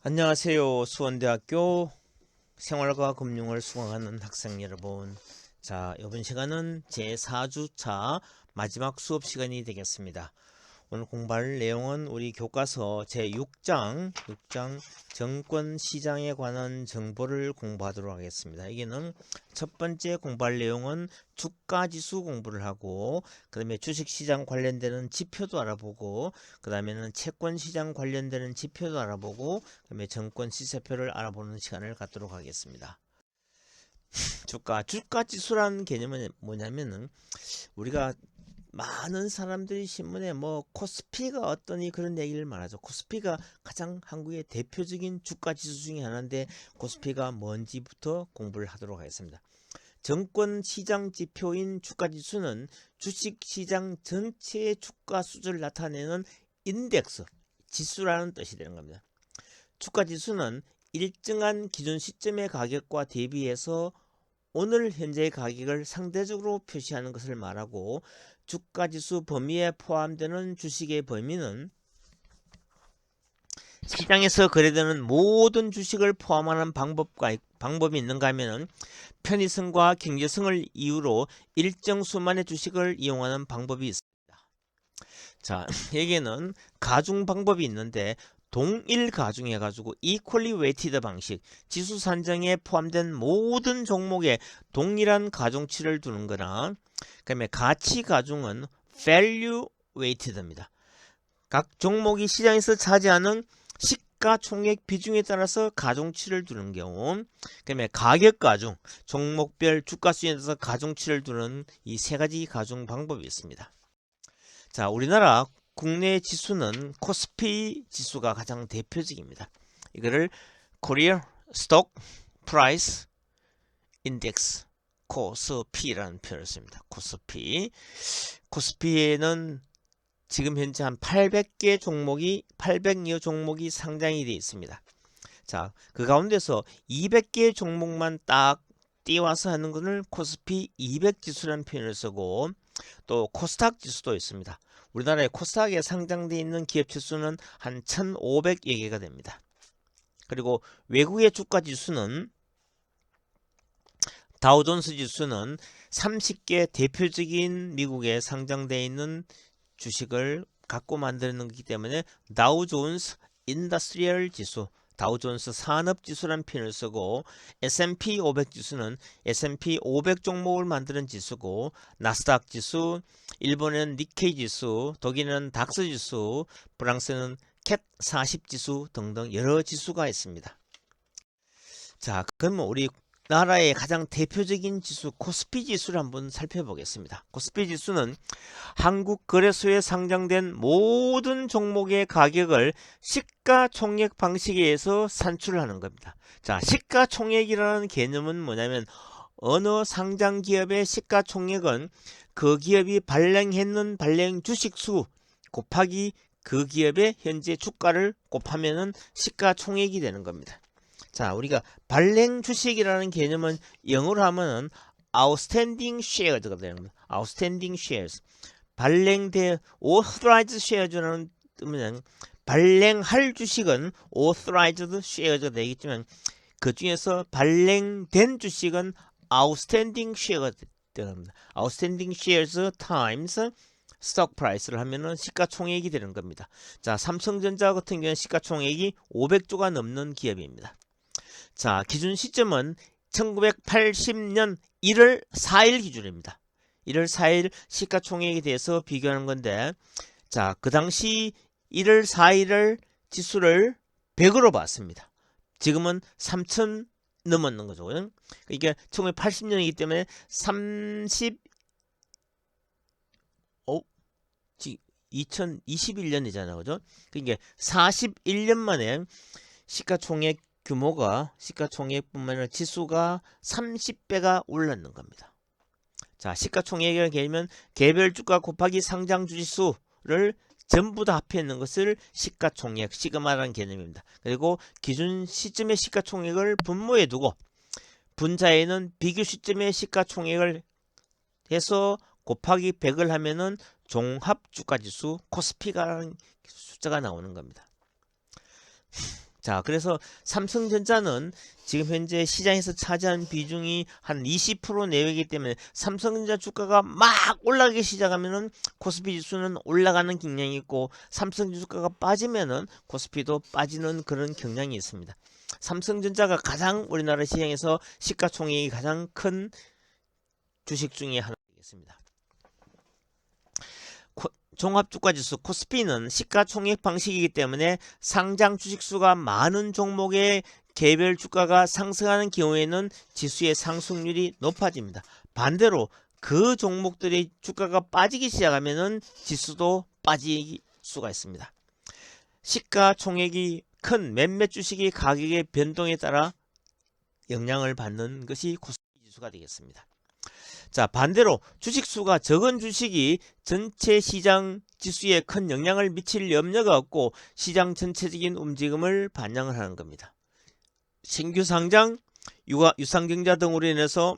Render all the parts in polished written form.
안녕하세요. 수원대학교 생활과 금융을 수강하는 학생 여러분. 자, 이번 시간은 제4주차 마지막 수업 시간이 되겠습니다. 오늘 공부할 내용은 우리 교과서 제6장 정권시장에 관한 정보를 공부하도록 하겠습니다. 여기는 첫 번째 공부할 내용은 주가지수 공부를 하고, 그 다음에 주식시장 관련되는 지표도 알아보고, 그 다음에는 채권시장 관련되는 지표도 알아보고, 그 다음에 정권시세표를 알아보는 시간을 갖도록 하겠습니다. 주가지수라는 개념은 뭐냐면은 우리가 많은 사람들이 신문에 뭐 코스피가 어떠니 그런 얘기를 말하죠. 코스피가 가장 한국의 대표적인 주가 지수 중에 하나인데 코스피가 뭔지부터 공부를 하도록 하겠습니다. 정권 시장 지표인 주가 지수는 주식 시장 전체의 주가 수준을 나타내는 인덱스, 지수라는 뜻이 되는 겁니다. 주가 지수는 일정한 기준 시점의 가격과 대비해서 오늘 현재의 가격을 상대적으로 표시하는 것을 말하고, 주가지수 범위에 포함되는 주식의 범위는 시장에서 거래되는 모든 주식을 포함하는 방법이 있는가 하면 편의성과 경제성을 이유로 일정 수만의 주식을 이용하는 방법이 있습니다. 자, 여기에는 가중 방법이 있는데 동일 가중해 가지고 equally weighted 방식, 지수 산정에 포함된 모든 종목에 동일한 가중치를 두는 거나, 그다음에 가치 가중은 value weighted입니다. 각 종목이 시장에서 차지하는 시가총액 비중에 따라서 가중치를 두는 경우, 그다음에 가격 가중, 종목별 주가 수준에 따라서 가중치를 두는 이 세 가지 가중 방법이 있습니다. 자, 우리나라 국내 지수는 코스피 지수가 가장 대표적입니다. 이거를 Korea Stock Price Index, 코스피라는 표현을 씁니다. 코스피에는 지금 현재 한 800여 종목이 상장이 되어 있습니다. 자, 그 가운데서 200개 종목만 딱 띄워서 하는 것을 코스피 200 지수라는 표현을 쓰고, 또 코스닥 지수도 있습니다. 우리나라에 코스닥에 상장되어 있는 기업 지수는 한 1,500여 개가 됩니다. 그리고 외국의 주가 지수는 다우존스 지수는 30개 대표적인 미국에 상장되어 있는 주식을 갖고 만드는 것이기 때문에 다우존스 인더스트리얼 지수, 다우존스 산업지수라는 표현을 쓰고, S&P 500 지수는 S&P 500 종목을 만드는 지수고, 나스닥 지수, 일본은 니케이 지수, 독일은 닥스 지수, 프랑스는 캣 40 지수 등등 여러 지수가 있습니다. 자, 그러면 우리 나라의 가장 대표적인 지수 코스피 지수를 한번 살펴보겠습니다. 코스피 지수는 한국거래소에 상장된 모든 종목의 가격을 시가총액 방식에 의해서 산출하는 겁니다. 자, 시가총액이라는 개념은 뭐냐면 어느 상장 기업의 시가총액은 그 기업이 발행했는 발행 주식수 곱하기 그 기업의 현재 주가를 곱하면은 시가총액이 되는 겁니다. 자, 우리가 발행 주식이라는 개념은 영어로 하면은 outstanding shares가 되는 겁니다. outstanding shares. 발행된 authorized shares라는 뜻은 발행할 주식은 authorized shares가 되겠지만, 그 중에서 발행된 주식은 outstanding shares가 되는 겁니다. outstanding shares times stock price를 하면은 시가총액이 되는 겁니다. 자, 삼성전자 같은 경우는 시가총액이 500조가 넘는 기업입니다. 자, 기준 시점은 1980년 1월 4일 기준입니다. 1월 4일 시가총액에 대해서 비교하는 건데, 자, 그 당시 1월 4일을 지수를 100으로 봤습니다. 지금은 3,000 넘었는 거죠. 이게 1980년이기 때문에 2021년이잖아요. 그죠? 그러니까 41년 만에 시가총액 규모가, 시가총액뿐만 아니라 지수가 30배가 올랐는 겁니다. 자, 시가총액이라는 개념은 개별 주가 곱하기 상장 주지수를 전부 다 합해있는 것을 시가총액, 시그마라는 개념입니다. 그리고 기준 시점의 시가총액을 분모에 두고 분자에는 비교 시점의 시가총액을 해서 곱하기 100을 하면은 종합주가지수 코스피가 숫자가 나오는 겁니다. 자, 그래서 삼성전자는 지금 현재 시장에서 차지하는 비중이 한 20% 내외이기 때문에 삼성전자 주가가 막 올라가기 시작하면은 코스피 지수는 올라가는 경향이 있고 삼성전자 주가가 빠지면은 코스피도 빠지는 그런 경향이 있습니다. 삼성전자가 가장 우리나라 시장에서 시가총액이 가장 큰 주식 중에 하나 되겠습니다. 종합주가지수 코스피는 시가총액 방식이기 때문에 상장 주식수가 많은 종목의 개별 주가가 상승하는 경우에는 지수의 상승률이 높아집니다. 반대로 그 종목들의 주가가 빠지기 시작하면 지수도 빠질 수가 있습니다. 시가총액이 큰 몇몇 주식의 가격의 변동에 따라 영향을 받는 것이 코스피 지수가 되겠습니다. 자, 반대로 주식수가 적은 주식이 전체 시장 지수에 큰 영향을 미칠 염려가 없고 시장 전체적인 움직임을 반영을 하는 겁니다. 신규 상장, 유상증자 등으로 인해서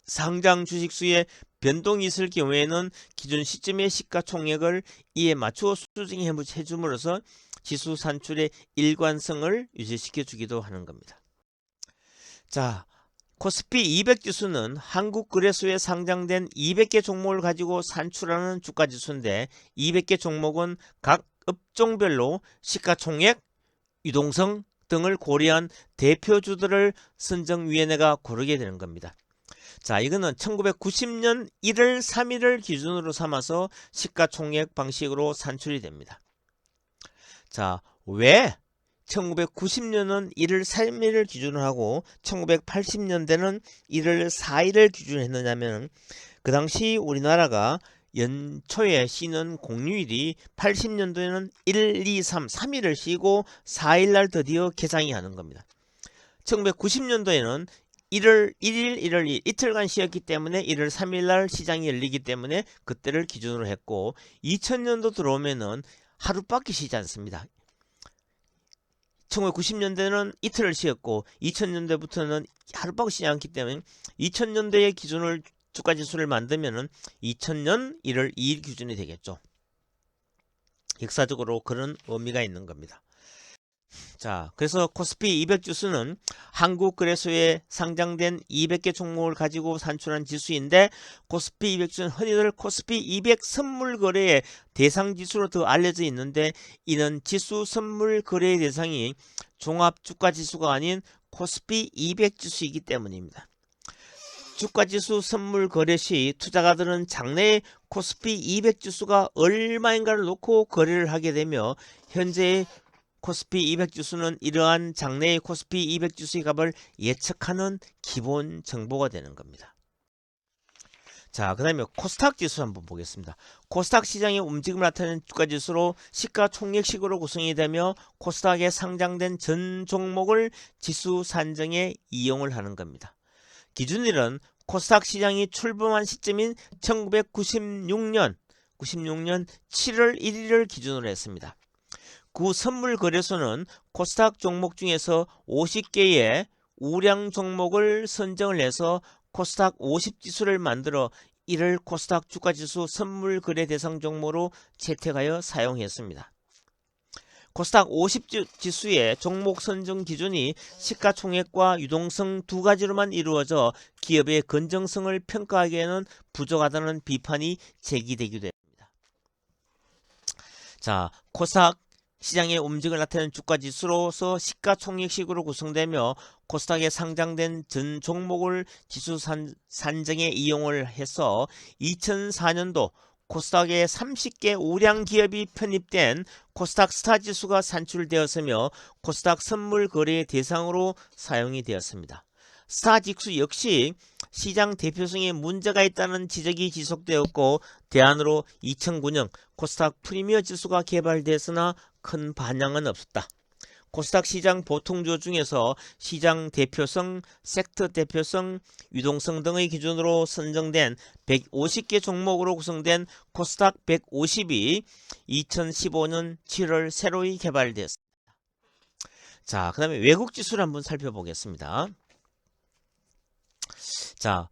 상장 주식수에 변동이 있을 경우에는 기존 시점의 시가총액을 이에 맞추어 수정해줌으로써 지수 산출의 일관성을 유지시켜 주기도 하는 겁니다. 자, 코스피 200 지수는 한국거래소에 상장된 200개 종목을 가지고 산출하는 주가지수인데 200개 종목은 각 업종별로 시가총액, 유동성 등을 고려한 대표주들을 선정위원회가 고르게 되는 겁니다. 자, 이거는 1990년 1월 3일을 기준으로 삼아서 시가총액 방식으로 산출이 됩니다. 자, 왜 1990년은 1월 3일을 기준으로 하고 1980년대는 1월 4일을 기준으로 했느냐면 그 당시 우리나라가 연초에 쉬는 공휴일이 80년도에는 1, 2, 3, 3일을 쉬고 4일날 드디어 개장이 하는 겁니다. 1990년도에는 1월 1일, 1월 2일 이틀간 쉬었기 때문에 1월 3일날 시장이 열리기 때문에 그때를 기준으로 했고 2000년도 들어오면은 하루밖에 쉬지 않습니다. 1990년대는 이틀을 쉬었고 2000년대부터는 하루밖에 쉬지 않기 때문에 2000년대의 기준을 주가지수를 만들면은 2000년 1월 2일 기준이 되겠죠. 역사적으로 그런 의미가 있는 겁니다. 자, 그래서 코스피 200 지수는 한국거래소에 상장된 200개 종목을 가지고 산출한 지수인데 코스피 200 지수는 흔히들 코스피 200 선물거래의 대상지수로 더 알려져 있는데 이는 지수 선물거래의 대상이 종합주가지수가 아닌 코스피 200 지수이기 때문입니다. 주가지수 선물거래 시 투자가들은 장래의 코스피 200 지수가 얼마인가를 놓고 거래를 하게 되며 현재의 코스피 200 지수는 이러한 장래의 코스피 200 지수의 값을 예측하는 기본 정보가 되는 겁니다. 자, 그 다음에 코스닥 지수 한번 보겠습니다. 코스닥 시장의 움직임을 나타내는 주가지수로 시가총액식으로 구성이 되며 코스닥에 상장된 전 종목을 지수 산정에 이용을 하는 겁니다. 기준일은 코스닥 시장이 출범한 시점인 1996년 7월 1일을 기준으로 했습니다. 그 선물거래소는 코스닥 종목 중에서 50개의 우량 종목을 선정을 해서 코스닥 50지수를 만들어 이를 코스닥 주가지수 선물거래 대상 종목으로 채택하여 사용했습니다. 코스닥 50지수의 종목 선정 기준이 시가총액과 유동성 두 가지로만 이루어져 기업의 건전성을 평가하기에는 부족하다는 비판이 제기되기도 했습니다. 자, 코스닥 시장의 움직임을 나타내는 주가지수로서 시가총액식으로 구성되며 코스닥에 상장된 전 종목을 지수 산정에 이용을 해서 2004년도 코스닥에 30개 우량 기업이 편입된 코스닥 스타 지수가 산출되었으며 코스닥 선물 거래 대상으로 사용이 되었습니다. 스타 지수 역시 시장 대표성에 문제가 있다는 지적이 지속되었고 대안으로 2009년 코스닥 프리미어 지수가 개발됐으나 큰 반향은 없었다. 코스닥 시장 보통주 중에서 시장 대표성, 섹터 대표성, 유동성 등의 기준으로 선정된 150개 종목으로 구성된 코스닥 150이 2015년 7월 새로이 개발되었습니다. 자, 그 다음에 외국 지수를 한번 살펴보겠습니다. 자,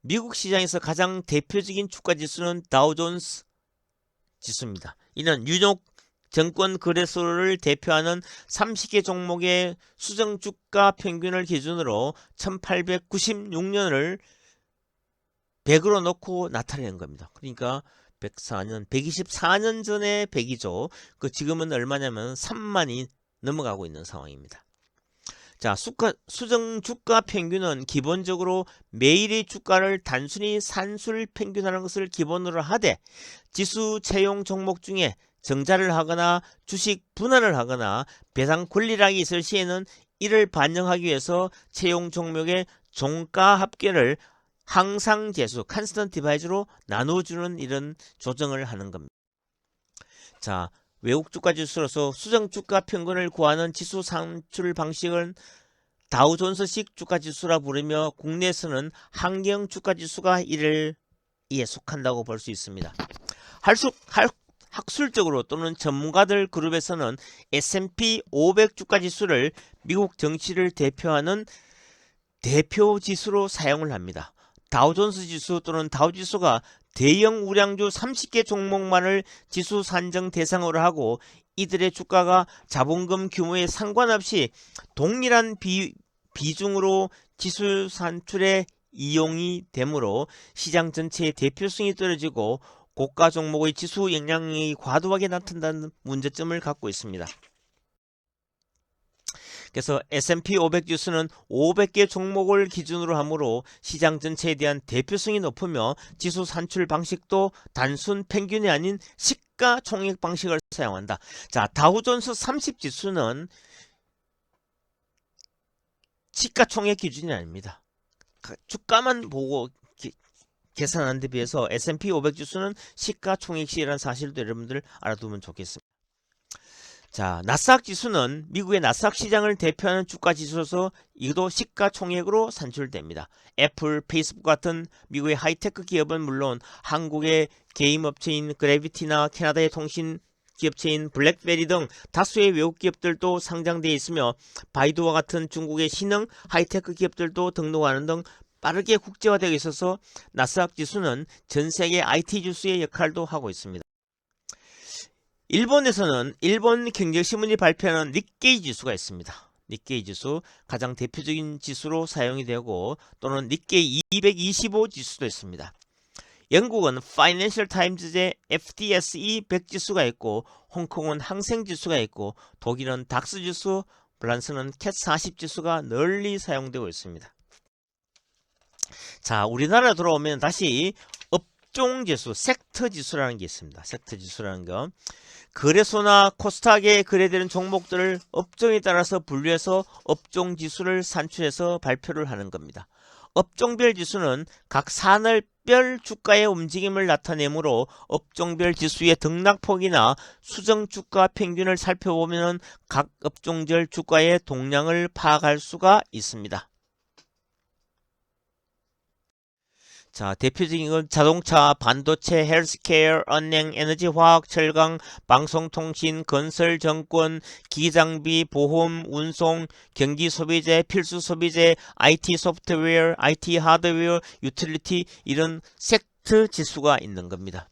미국 시장에서 가장 대표적인 주가 지수는 다우존스 지수입니다. 이는 뉴욕 증권 거래소를 대표하는 30개 종목의 수정 주가 평균을 기준으로 1896년을 100으로 놓고 나타내는 겁니다. 그러니까 104년, 124년 전에 100이죠. 그 지금은 얼마냐면 3만이 넘어가고 있는 상황입니다. 자, 수정 주가 평균은 기본적으로 매일의 주가를 단순히 산술 평균하는 것을 기본으로 하되 지수 채용 종목 중에 정자를 하거나 주식 분할을 하거나 배당 권리락이 있을 시에는 이를 반영하기 위해서 채용 종목의 종가 합계를 항상지수 (constant divide로) 나눠주는 이런 조정을 하는 겁니다. 자, 외국 주가 지수로서 수정 주가 평균을 구하는 지수 산출 방식은 다우존스식 주가 지수라 부르며 국내에서는 환경 주가 지수가 이에 속한다고 볼 수 있습니다. 학술적으로 또는 전문가들 그룹에서는 S&P 500 주가 지수를 미국 정치를 대표하는 대표 지수로 사용을 합니다. 다우존스 지수 또는 다우지수가 대형 우량주 30개 종목만을 지수 산정 대상으로 하고 이들의 주가가 자본금 규모에 상관없이 동일한 비중으로 지수 산출에 이용이 되므로 시장 전체의 대표성이 떨어지고 고가 종목의 지수 영향이 과도하게 나타난다는 문제점을 갖고 있습니다. 그래서 S&P 500 지수는 500개 종목을 기준으로 하므로 시장 전체에 대한 대표성이 높으며 지수 산출 방식도 단순 평균이 아닌 시가총액 방식을 사용한다. 자, 다우존스 30 지수는 시가총액 기준이 아닙니다. 주가만 보고 계산하는 데 비해서 S&P 500 지수는 시가총액시라는 사실도 여러분들 알아두면 좋겠습니다. 자, 나스닥 지수는 미국의 나스닥 시장을 대표하는 주가 지수로서 이것도 시가총액으로 산출됩니다. 애플, 페이스북 같은 미국의 하이테크 기업은 물론 한국의 게임 업체인 그래비티나 캐나다의 통신 기업체인 블랙베리 등 다수의 외국 기업들도 상장되어 있으며 바이두와 같은 중국의 신흥 하이테크 기업들도 등록하는 등 빠르게 국제화되어 있어서 나스닥 지수는 전 세계 IT 지수의 역할도 하고 있습니다. 일본에서는 일본 경제신문이 발표하는 니케이 지수가 있습니다. 니케이 지수 가장 대표적인 지수로 사용이 되고 또는 니케이 225 지수도 있습니다. 영국은 파이낸셜 타임즈의 FTSE 100 지수가 있고 홍콩은 항생 지수가 있고 독일은 닥스 지수, 프랑스는 캣 40 지수가 널리 사용되고 있습니다. 자, 우리나라 들어오면 다시 업종 지수, 섹터 지수라는 게 있습니다. 섹터 지수라는 거. 거래소나 코스닥에 거래되는 종목들을 업종에 따라서 분류해서 업종 지수를 산출해서 발표를 하는 겁니다. 업종별 지수는 각 산업별 주가의 움직임을 나타내므로 업종별 지수의 등락폭이나 수정 주가 평균을 살펴보면 각 업종별 주가의 동향을 파악할 수가 있습니다. 자, 대표적인 건 자동차, 반도체, 헬스케어, 은행, 에너지, 화학, 철강, 방송통신, 건설, 정권, 기기장비, 보험, 운송, 경기 소비재, 필수 소비재, IT 소프트웨어, IT 하드웨어, 유틸리티 이런 섹터 지수가 있는 겁니다.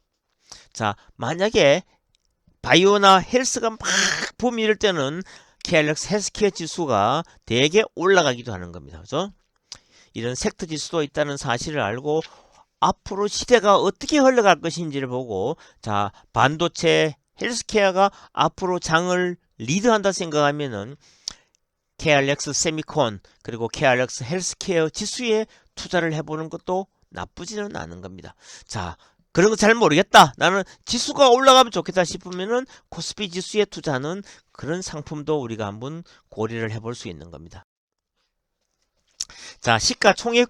자, 만약에 바이오나 헬스가 막 붐이 이럴 때는 KLX 헬스케어 지수가 되게 올라가기도 하는 겁니다. 그죠? 이런 섹터 지수도 있다는 사실을 알고 앞으로 시대가 어떻게 흘러갈 것인지를 보고 자, 반도체, 헬스케어가 앞으로 장을 리드한다 생각하면은 KRX 세미콘 그리고 KRX 헬스케어 지수에 투자를 해보는 것도 나쁘지는 않은 겁니다. 자, 그런 거 잘 모르겠다. 나는 지수가 올라가면 좋겠다 싶으면은 코스피 지수에 투자하는 그런 상품도 우리가 한번 고려를 해볼 수 있는 겁니다. 자, 시가총액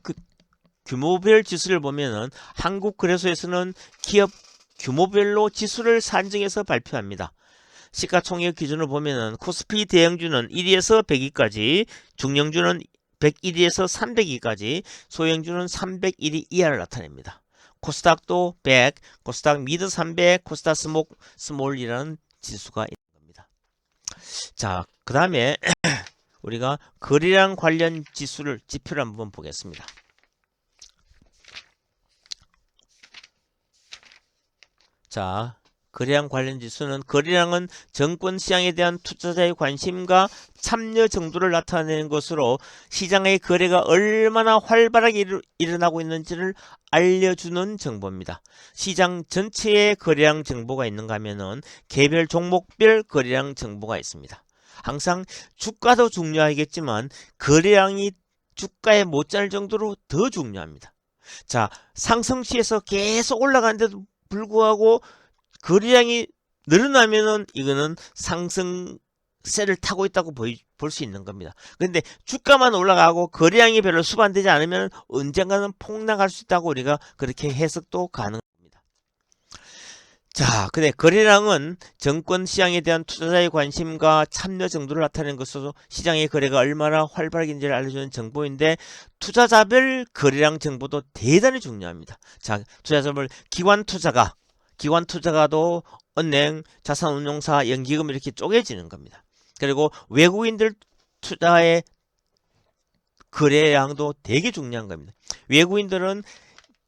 규모별 지수를 보면은 한국거래소에서는 기업 규모별로 지수를 산정해서 발표합니다. 시가총액 기준을 보면은 코스피 대형주는 1위에서 100위까지, 중형주는 101위에서 300위까지, 소형주는 301위 이하를 나타냅니다. 코스닥도 100, 코스닥 미드 300, 코스닥 스몰이라는 지수가 있는 겁니다. 자, 그 다음에 우리가 거래량 관련 지표를 한번 보겠습니다. 자, 거래량 관련 지수는 거래량은 증권 시장에 대한 투자자의 관심과 참여 정도를 나타내는 것으로 시장의 거래가 얼마나 활발하게 일어나고 있는지를 알려주는 정보입니다. 시장 전체의 거래량 정보가 있는가 하면은 개별 종목별 거래량 정보가 있습니다. 항상 주가도 중요하겠지만 거래량이 주가에 못지않을 정도로 더 중요합니다. 자, 상승시에서 계속 올라가는데도 불구하고 거래량이 늘어나면은 이거는 상승세를 타고 있다고 볼 수 있는 겁니다. 그런데 주가만 올라가고 거래량이 별로 수반되지 않으면 언젠가는 폭락할 수 있다고 우리가 그렇게 해석도 가능합니다. 자, 근데 거래량은 증권 시장에 대한 투자자의 관심과 참여 정도를 나타내는 것으로 시장의 거래가 얼마나 활발한지를 알려주는 정보인데 투자자별 거래량 정보도 대단히 중요합니다. 자, 투자자별 기관 투자가도 은행, 자산운용사, 연기금 이렇게 쪼개지는 겁니다. 그리고 외국인들 투자의 거래량도 되게 중요한 겁니다. 외국인들은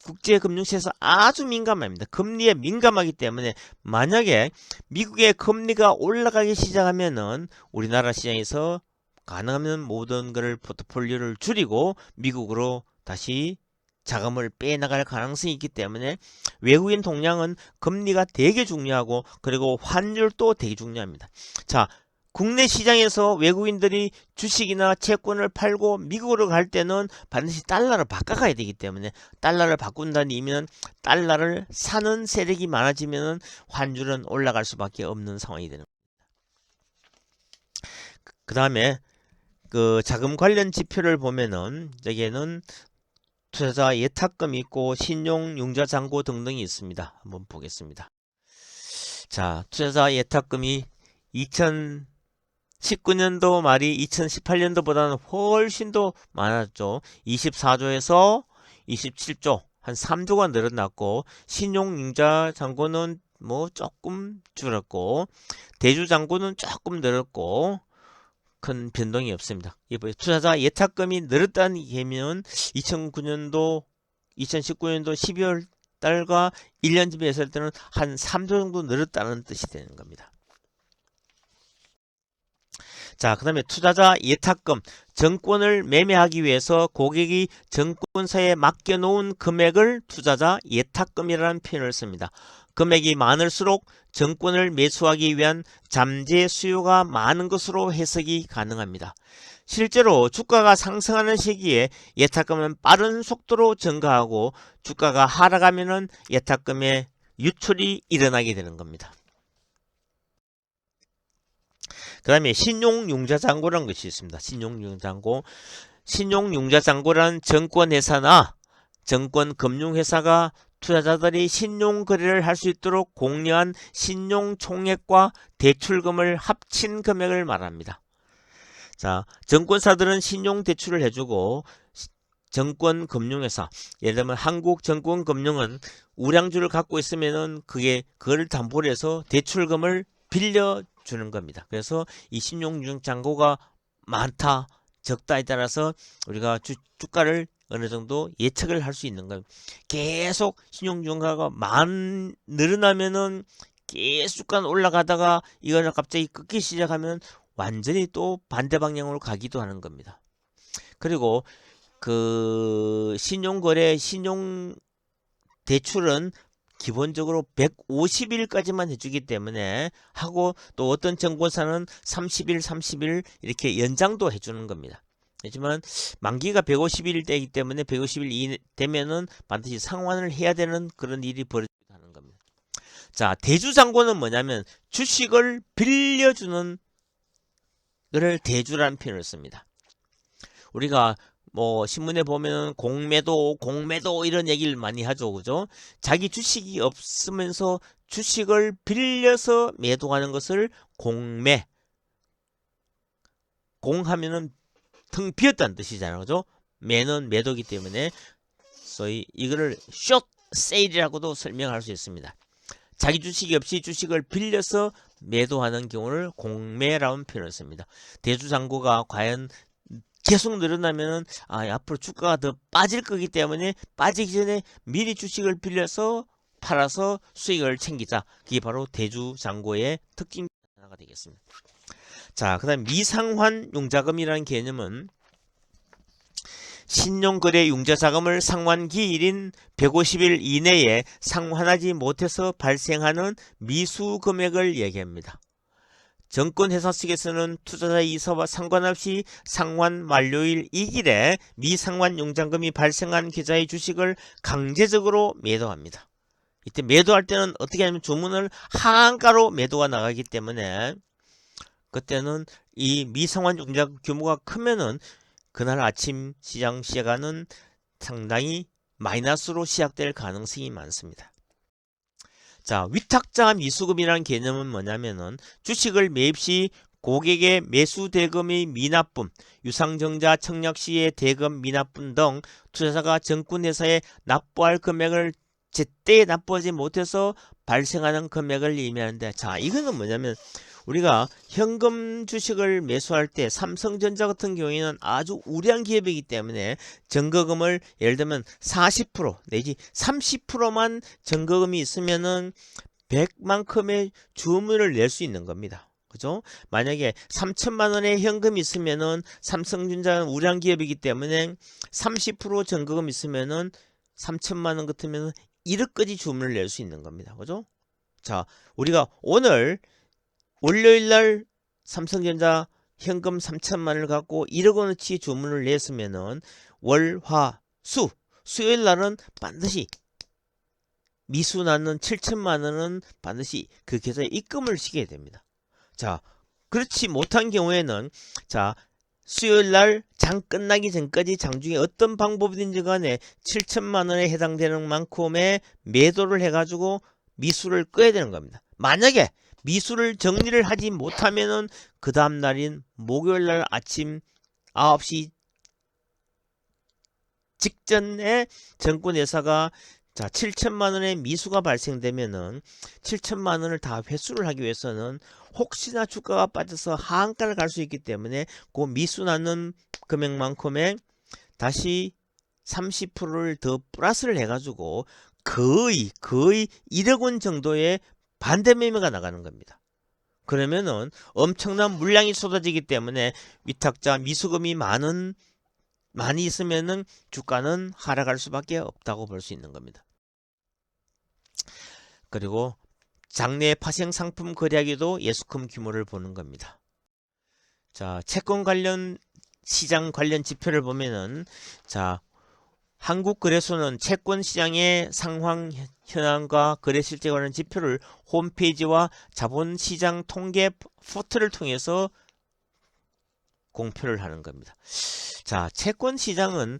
국제금융시에서 아주 민감합니다. 금리에 민감하기 때문에 만약에 미국의 금리가 올라가기 시작하면은 우리나라 시장에서 가능하면 모든 것을 포트폴리오를 줄이고 미국으로 다시 자금을 빼나갈 가능성이 있기 때문에 외국인 동향은 금리가 되게 중요하고 그리고 환율도 되게 중요합니다. 자, 국내 시장에서 외국인들이 주식이나 채권을 팔고 미국으로 갈 때는 반드시 달러를 바꿔가야 되기 때문에 달러를 바꾼다는 의미는 달러를 사는 세력이 많아지면 환율은 올라갈 수밖에 없는 상황이 되는 겁니다. 그 다음에 그 자금 관련 지표를 보면은 여기에는 투자자 예탁금이 있고 신용융자 잔고 등등이 있습니다. 한번 보겠습니다. 자, 투자자 예탁금이 2019년도 말이 2018년도보다는 훨씬 더 많았죠. 24조에서 27조, 한 3조가 늘어났고 신용융자 잔고는 뭐 조금 줄었고 대주 잔고는 조금 늘었고 큰 변동이 없습니다. 투자자 예탁금이 늘었다는 개념은 2019년도 12월 달과 1년쯤에 했을 때는 한 3조 정도 늘었다는 뜻이 되는 겁니다. 자, 그 다음에 투자자 예탁금, 정권을 매매하기 위해서 고객이 정권사에 맡겨놓은 금액을 투자자 예탁금이라는 표현을 씁니다. 금액이 많을수록 정권을 매수하기 위한 잠재 수요가 많은 것으로 해석이 가능합니다. 실제로 주가가 상승하는 시기에 예탁금은 빠른 속도로 증가하고 주가가 하락하면 예탁금의 유출이 일어나게 되는 겁니다. 그 다음에 신용융자잔고라는 것이 있습니다. 신용융자잔고란 정권회사나 정권금융회사가 투자자들이 신용거래를 할 수 있도록 공유한 신용총액과 대출금을 합친 금액을 말합니다. 자, 정권사들은 신용대출을 해주고 정권금융회사, 예를 들면 한국정권금융은 우량주를 갖고 있으면은 그걸 담보로 해서 대출금을 빌려주는 겁니다. 그래서 이 신용융자잔고가 많다, 적다에 따라서 우리가 주가를 어느 정도 예측을 할 수 있는 겁니다. 계속 신용융자가 늘어나면은 계속 주가는 올라가다가 이거는 갑자기 끊기 시작하면 완전히 또 반대 방향으로 가기도 하는 겁니다. 그리고 그 신용거래, 신용대출은 기본적으로 150일까지만 해주기 때문에 하고 또 어떤 정권사는 30일 이렇게 연장도 해주는 겁니다. 하지만 만기가 150일 되기 때문에 150일 되면은 반드시 상환을 해야 되는 그런 일이 벌어지기도 하는 겁니다. 자, 대주잔고는 뭐냐면 주식을 빌려주는 것을 대주라는 표현을 씁니다. 우리가 뭐 신문에 보면 공매도 이런 얘기를 많이 하죠. 그죠? 자기 주식이 없으면서 주식을 빌려서 매도하는 것을 공매. 공하면은 텅 비었다는 뜻이잖아요. 그죠? 매는 매도기 때문에 소위 이거를 숏 세일이라고도 설명할 수 있습니다. 자기 주식이 없이 주식을 빌려서 매도하는 경우를 공매라는 표현을 씁니다. 대주잔고가 과연 계속 늘어나면은 앞으로 주가가 더 빠질 거기 때문에 빠지기 전에 미리 주식을 빌려서 팔아서 수익을 챙기자. 그게 바로 대주장고의 특징 하나가 되겠습니다. 자, 그 다음 미상환 융자금이라는 개념은 신용거래 융자자금을 상환기일인 150일 이내에 상환하지 못해서 발생하는 미수금액을 얘기합니다. 정권회사 측에서는 투자자 이사와 상관없이 상환 만료일 이길에 미상환 융자금이 발생한 계좌의 주식을 강제적으로 매도합니다. 이때 매도할 때는 어떻게 하냐면 주문을 하한가로 매도가 나가기 때문에 그때는 이 미상환 융자금 규모가 크면은 그날 아침 시장 시가는 상당히 마이너스로 시작될 가능성이 많습니다. 자, 위탁자 미수금이라는 개념은 뭐냐면은 주식을 매입 시 고객의 매수 대금의 미납분, 유상증자 청약 시의 대금 미납분 등 투자자가 정권회사에 납부할 금액을 제때 납부하지 못해서 발생하는 금액을 의미하는데, 자, 이거는 뭐냐면 우리가 현금 주식을 매수할 때 삼성전자 같은 경우에는 아주 우량한 기업이기 때문에 증거금을 예를 들면 40% 내지 30%만 증거금이 있으면은 100만큼의 주문을 낼 수 있는 겁니다. 그죠? 만약에 3천만 원의 현금이 있으면은 삼성전자는 우량한 기업이기 때문에 30% 증거금 있으면은 3천만 원 같으면은 1억까지 주문을 낼 수 있는 겁니다. 그죠? 자, 우리가 오늘 월요일날 삼성전자 현금 3천만 원을 갖고 1억 원어치 주문을 냈으면은 월, 화, 수, 수요일날은 반드시 미수 나는 7천만 원은 반드시 그 계좌에 입금을 시켜야 됩니다. 자, 그렇지 못한 경우에는 자, 수요일날 장 끝나기 전까지 장중에 어떤 방법이든지 간에 7천만 원에 해당되는 만큼의 매도를 해가지고 미수를 끄야 되는 겁니다. 만약에 미수를 정리를 하지 못하면은 그 다음 날인 목요일날 아침 9시 직전에 정권회사가 자 7천만 원의 미수가 발생되면은 7천만 원을 다 회수를 하기 위해서는 혹시나 주가가 빠져서 하한가를 갈 수 있기 때문에 그 미수 나는 금액만큼의 다시 30%를 더 플러스를 해가지고 거의 1억 원 정도의 반대 매매가 나가는 겁니다. 그러면은 엄청난 물량이 쏟아지기 때문에 위탁자 미수금이 많이 있으면은 주가는 하락할 수밖에 없다고 볼 수 있는 겁니다. 그리고 장내 파생 상품 거래하기도 예수금 규모를 보는 겁니다. 자, 채권 관련 시장 관련 지표를 보면은 자, 한국거래소는 채권 시장의 상황 현황과 거래 실제 관련 지표를 홈페이지와 자본시장 통계 포털을 통해서 공표를 하는 겁니다. 자, 채권 시장은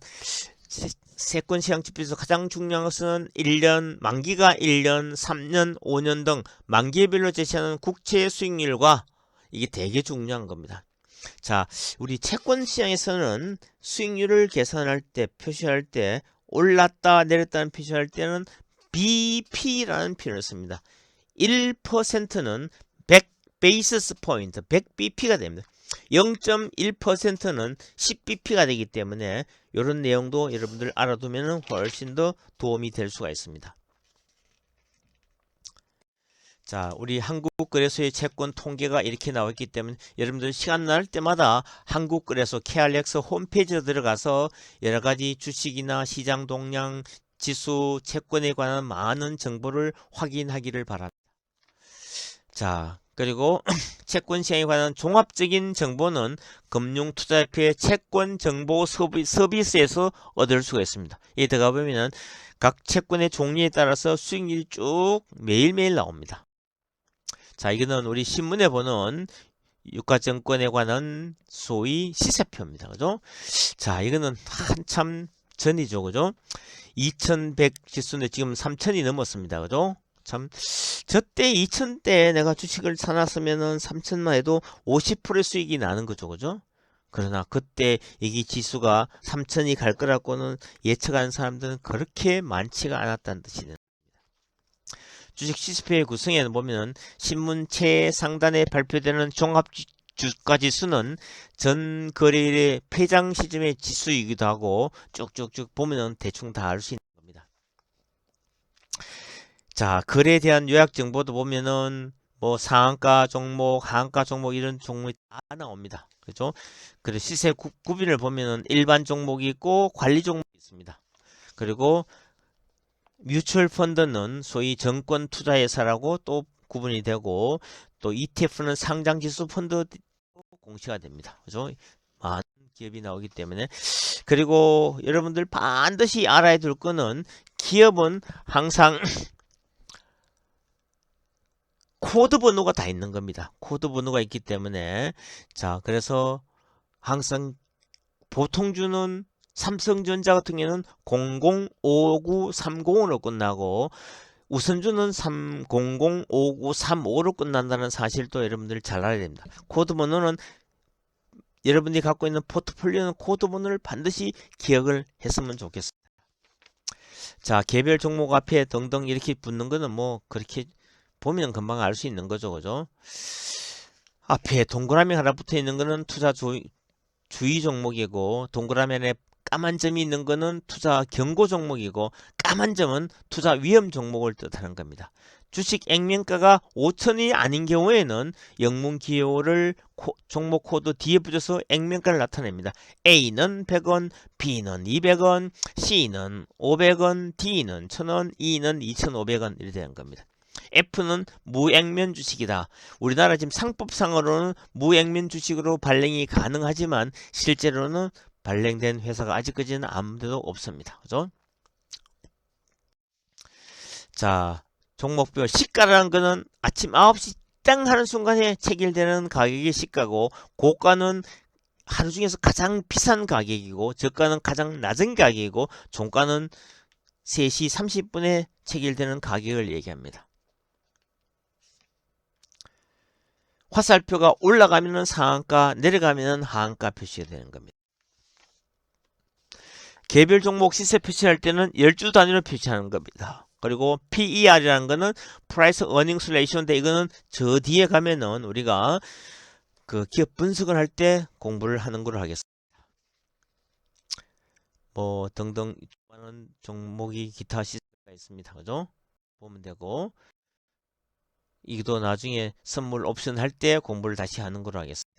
채권 시장 지표에서 가장 중요한 것은 1년, 만기가 1년, 3년, 5년 등 만기별로 제시하는 국채 수익률과 이게 되게 중요한 겁니다. 자, 우리 채권 시장에서는 수익률을 계산할 때, 표시할 때 올랐다 내렸다는 표시할 때는 BP라는 표현을 씁니다. 1%는 100 베이시스 포인트, 100bp가 됩니다. 0.1%는 10bp가 되기 때문에 이런 내용도 여러분들 알아두면 훨씬 더 도움이 될 수가 있습니다. 자, 우리 한국거래소의 채권 통계가 이렇게 나왔기 때문에 여러분들 시간 날 때마다 한국거래소 KRX 홈페이지에 들어가서 여러가지 주식이나 시장 동향, 지수, 채권에 관한 많은 정보를 확인하기를 바랍니다. 자, 그리고 채권 시장에 관한 종합적인 정보는 금융투자협회 채권정보 서비스에서 얻을 수가 있습니다. 여기 들어가 보면 각 채권의 종류에 따라서 수익률이 쭉 매일매일 나옵니다. 자, 이거는 우리 신문에 보는 유가증권에 관한 소위 시세표입니다. 그죠? 자, 이거는 한참 전이죠. 그죠? 2100 지수는 지금 3000이 넘었습니다. 그죠? 참, 저때 2000대 내가 주식을 사놨으면은 3000만 해도 50%의 수익이 나는 거죠. 그죠? 그러나 그때 이 지수가 3000이 갈 거라고는 예측하는 사람들은 그렇게 많지가 않았다는 뜻이네요. 주식 시세표의 구성에는 보면 신문 최상단에 발표되는 종합주가지수는 전 거래일의 폐장 시점의 지수이기도 하고 쭉쭉쭉 보면 대충 다 알 수 있는 겁니다. 자, 거래에 대한 요약 정보도 보면은 뭐 상한가 종목, 하한가 종목 이런 종목이 다 나옵니다. 그죠? 그리고 시세 구빈을 보면은 일반 종목이 있고 관리 종목이 있습니다. 그리고 뮤추얼 펀드는 소위 정권 투자 회사라고 또 구분이 되고 또 ETF는 상장 지수 펀드 공시가 됩니다. 그죠? 많은 기업이 나오기 때문에 그리고 여러분들 반드시 알아야 될 거는 기업은 항상 코드 번호가 다 있는 겁니다. 코드 번호가 있기 때문에 자 그래서 항상 보통주는 삼성전자 같은 경우는 005930으로 끝나고 우선주는 3005935로 끝난다는 사실도 여러분들 잘 알아야 됩니다. 코드 번호는 여러분들이 갖고 있는 포트폴리오는 코드 번호를 반드시 기억을 했으면 좋겠습니다. 자, 개별 종목 앞에 등등 이렇게 붙는 거는 뭐 그렇게 보면 금방 알 수 있는 거죠. 그죠? 앞에 동그라미 하나 붙어 있는 거는 투자 주의 종목이고 동그라미 안에 까만 점이 있는 거는 투자 경고 종목이고 까만 점은 투자 위험 종목을 뜻하는 겁니다. 주식 액면가가 5천이 아닌 경우에는 영문 기호를 종목 코드 뒤에 붙여서 액면가를 나타냅니다. A는 100원, B는 200원, C는 500원, D는 1000원, E는 2500원 이렇게 되는 겁니다. F는 무액면 주식이다. 우리나라 지금 상법상으로는 무액면 주식으로 발행이 가능하지만 실제로는 발행된 회사가 아직까지는 아무데도 없습니다. 그죠? 자, 종목별 시가라는 거는 아침 9시 땅 하는 순간에 체결되는 가격이 시가고 고가는 하루 중에서 가장 비싼 가격이고 저가는 가장 낮은 가격이고 종가는 3시 30분에 체결되는 가격을 얘기합니다. 화살표가 올라가면은 상한가, 내려가면은 하한가 표시가 되는 겁니다. 개별 종목 시세 표시할 때는 10주 단위로 표시하는 겁니다. 그리고 PER이라는 거는 Price Earnings Ratio인데 이거는 저 뒤에 가면은 우리가 그 기업 분석을 할 때 공부를 하는 걸로 하겠습니다. 뭐 등등 많은 종목이 기타 시세가 있습니다. 그죠? 보면 되고 이것도 나중에 선물 옵션 할 때 공부를 다시 하는 걸로 하겠습니다.